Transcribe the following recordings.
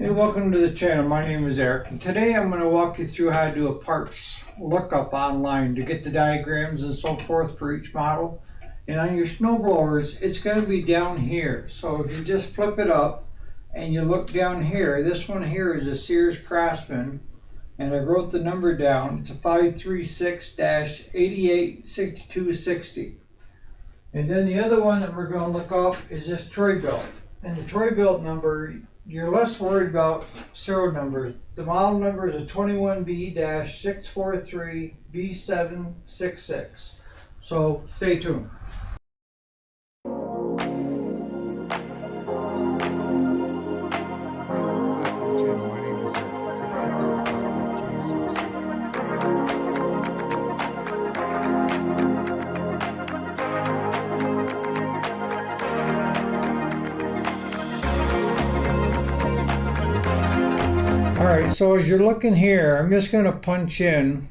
Hey, welcome to the channel. My name is Eric, and today I'm going to walk you through how to do a parts lookup online to get the diagrams and so forth for each model. And on your snow blowers, it's going to be down here. So if you just flip it up and you look down here, this one here is a Sears Craftsman, and I wrote the number down. It's a 536-886260. And then the other one that we're going to look up is this Troy-Bilt. And the Troy-Bilt number, you're less worried about serial numbers. The model number is a 21B-643B766. So stay tuned. Alright, so as you're looking here, I'm just going to punch in,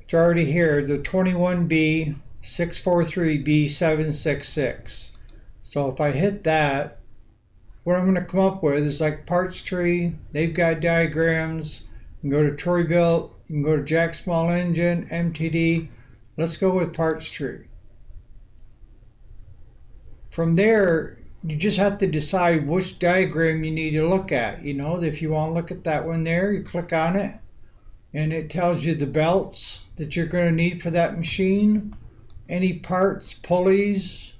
it's already here, the 21B643B766. So if I hit that, what I'm going to come up with is like Parts Tree. They've got diagrams. You can go to Troy-Bilt, you can go to Jack Small Engine, MTD. Let's go with Parts Tree. From there, you just have to decide which diagram you need to look at. You know, if you want to look at that one there, you click on it and it tells you the belts that you're going to need for that machine, any parts, pulleys,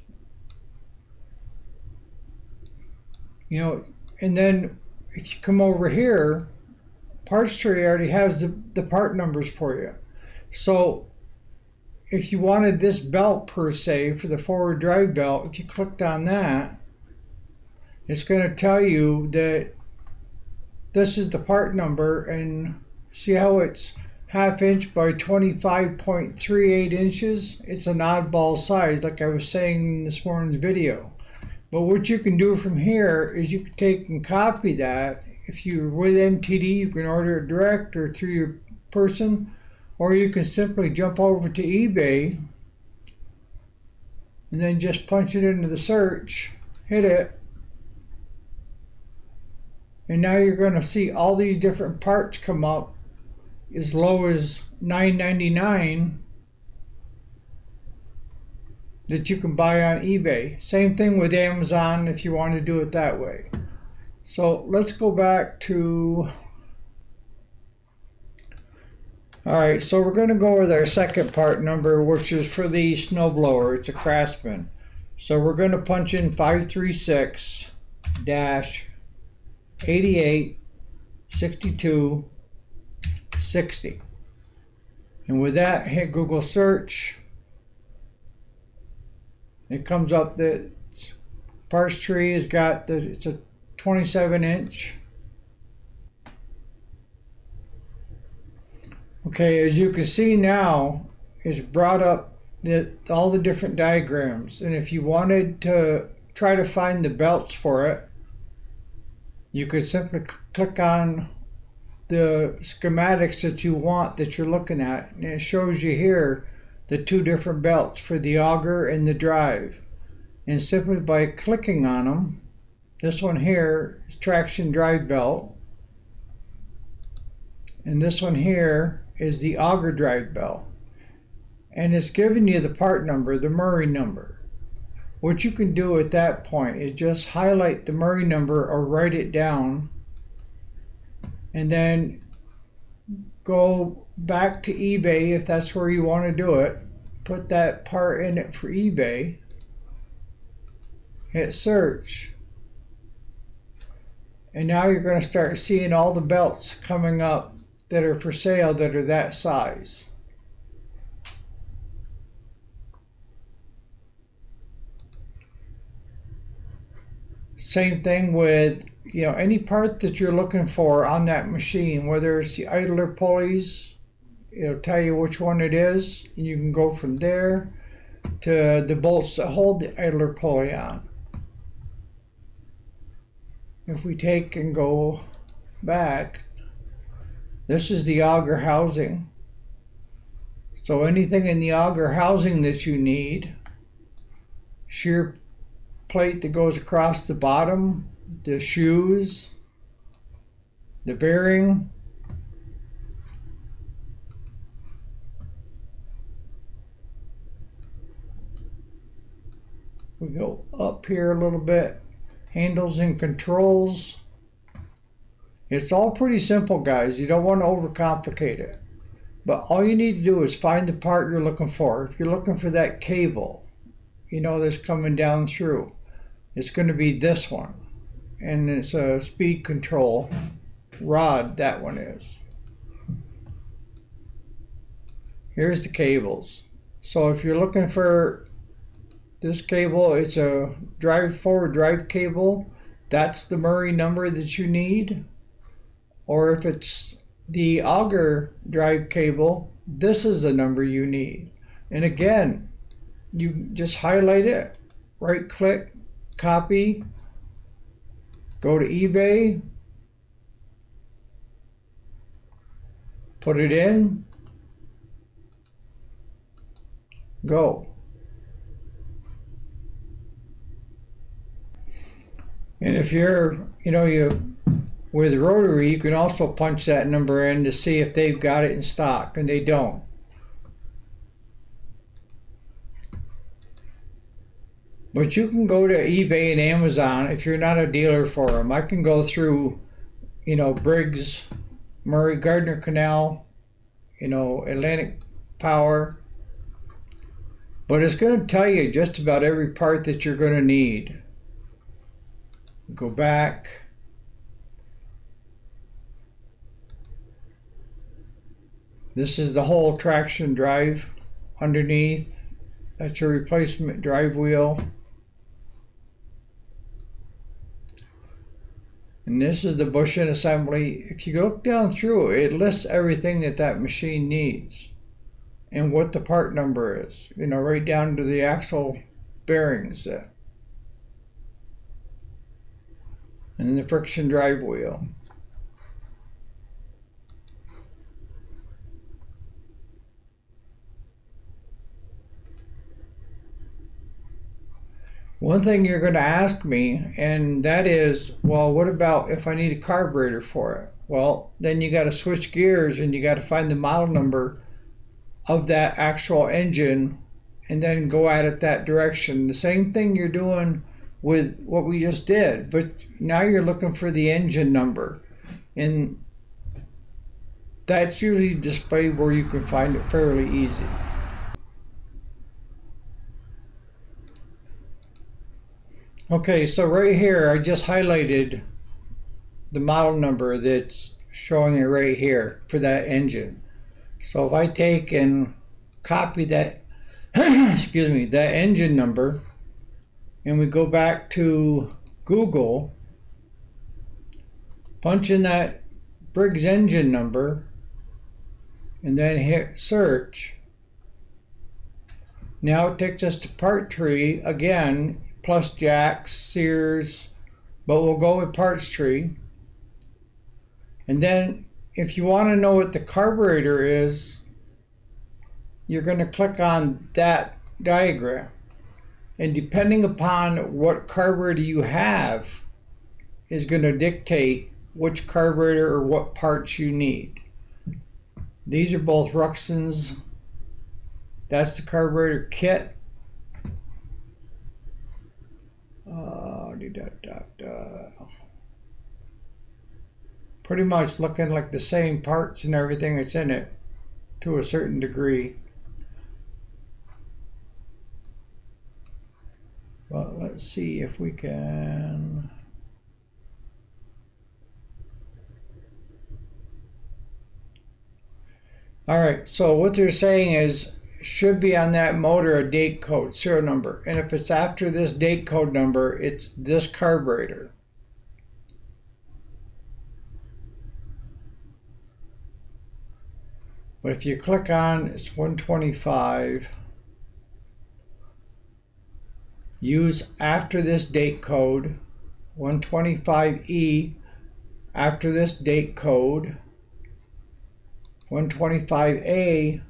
you know. And then if you come over here, Parts Tree already has the part numbers for you. So if you wanted this belt per se for the forward drive belt, if you clicked on that, it's going to tell you that this is the part number, and see how it's 1/2 inch by 25.38 inches? It's an oddball size, like I was saying in this morning's video. But what you can do from here is you can take and copy that. If you're with MTD, you can order it direct or through your person, or you can simply jump over to eBay and then just punch it into the search, hit it, and now you're going to see all these different parts come up as low as $9.99 that you can buy on eBay. Same thing with Amazon if you want to do it that way. So let's go back to, alright, so we're going to go with our second part number, which is for the snowblower. It's a Craftsman. So we're going to punch in 536-886260. And with that, hit Google search. It comes up that Parts Tree has got it's a 27 inch. Okay, as you can see now, it's brought up all the different diagrams. And if you wanted to try to find the belts for it, you could simply click on the schematics that you want, that you're looking at, and it shows you here the two different belts for the auger and the drive. And simply by clicking on them, this one here is traction drive belt, and this one here is the auger drive belt, and it's giving you the part number, the Murray number. What you can do at that point is just highlight the Murray number or write it down, and then go back to eBay if that's where you want to do it. Put that part in it for eBay, hit search, and now you're going to start seeing all the belts coming up that are for sale that are that size. Same thing with, you know, any part that you're looking for on that machine, whether it's the idler pulleys, it'll tell you which one it is, and you can go from there to the bolts that hold the idler pulley on. If we take and go back, this is the auger housing. So anything in the auger housing that you need, shear plate that goes across the bottom, the shoes, the bearing. We go up here a little bit, handles and controls. It's all pretty simple, guys. You don't want to overcomplicate it. But all you need to do is find the part you're looking for. If you're looking for that cable, you know, that's coming down through, it's going to be this one. And it's a speed control rod, that one is. Here's the cables. So if you're looking for this cable, it's a forward drive cable. That's the Murray number that you need. Or if it's the auger drive cable, this is the number you need. And again, you just highlight it, right click, copy, go to eBay, put it in, go. And if you're, with rotary, you can also punch that number in to see if they've got it in stock, and they don't. But you can go to eBay and Amazon if you're not a dealer for them. I can go through, Briggs, Murray, Gardner Canal, Atlantic Power. But it's going to tell you just about every part that you're going to need. Go back. This is the whole traction drive underneath. That's your replacement drive wheel. And this is the bushing assembly. If you look down through, it lists everything that machine needs and what the part number is, right down to the axle bearings. And the friction drive wheel. One thing you're going to ask me, and that is, well, what about if I need a carburetor for it? Well, then you got to switch gears and you got to find the model number of that actual engine and then go at it that direction. The same thing you're doing with what we just did, but now you're looking for the engine number, and that's usually displayed where you can find it fairly easy. Okay, so right here I just highlighted the model number that's showing it right here for that engine. So if I take and copy that excuse me, that engine number, and we go back to Google, punch in that Briggs engine number, and then hit search. Now it takes us to part tree again, plus jacks, Sears, but we'll go with parts tree. And then if you want to know what the carburetor is, you're going to click on that diagram. And depending upon what carburetor you have is going to dictate which carburetor or what parts you need. These are both Ruxins. That's the carburetor kit. Pretty much looking like the same parts and everything that's in it to a certain degree. Well, let's see if we can. All right, so what they're saying is should be on that motor a date code, serial number. And if it's after this date code number, it's this carburetor. But if you click on, it's 125. Use after this date code, 125E after this date code, 125A,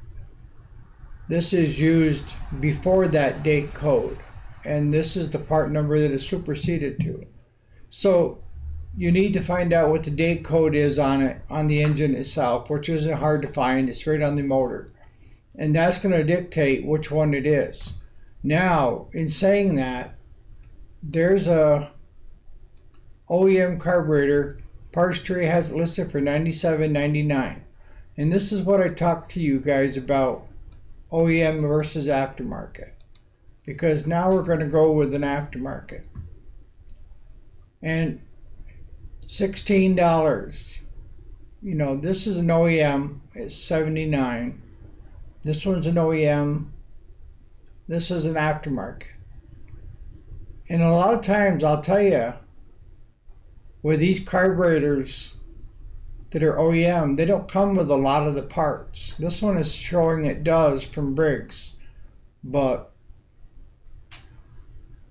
this is used before that date code, and this is the part number that is superseded to. So you need to find out what the date code is on it, on the engine itself, which isn't hard to find. It's right on the motor. And that's going to dictate which one it is. Now, in saying that, there's a OEM carburetor. Parts Tree has it listed for $97.99. And this is what I talked to you guys about OEM versus aftermarket. Because now we're going to go with an aftermarket. And $16. You know, this is an OEM. It's $79. This one's an OEM. This is an aftermarket. And a lot of times, I'll tell you, with these carburetors that are OEM, they don't come with a lot of the parts. This one is showing it does from Briggs. But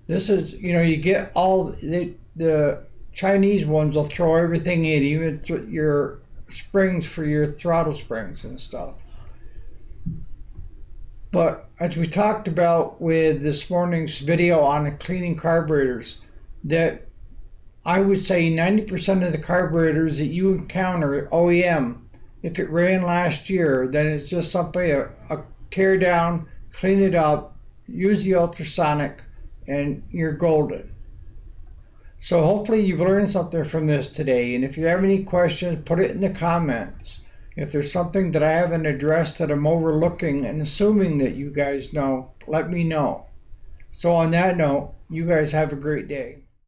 this is, you know, you get all the Chinese ones will throw everything in, even your springs for your throttle springs and stuff. But as we talked about with this morning's video on cleaning carburetors, that I would say 90% of the carburetors that you encounter OEM, if it ran last year, then it's just something a tear down, clean it up, use the ultrasonic, and you're golden. So hopefully you've learned something from this today. And if you have any questions, put it in the comments. If there's something that I haven't addressed that I'm overlooking and assuming that you guys know, let me know. So on that note, you guys have a great day.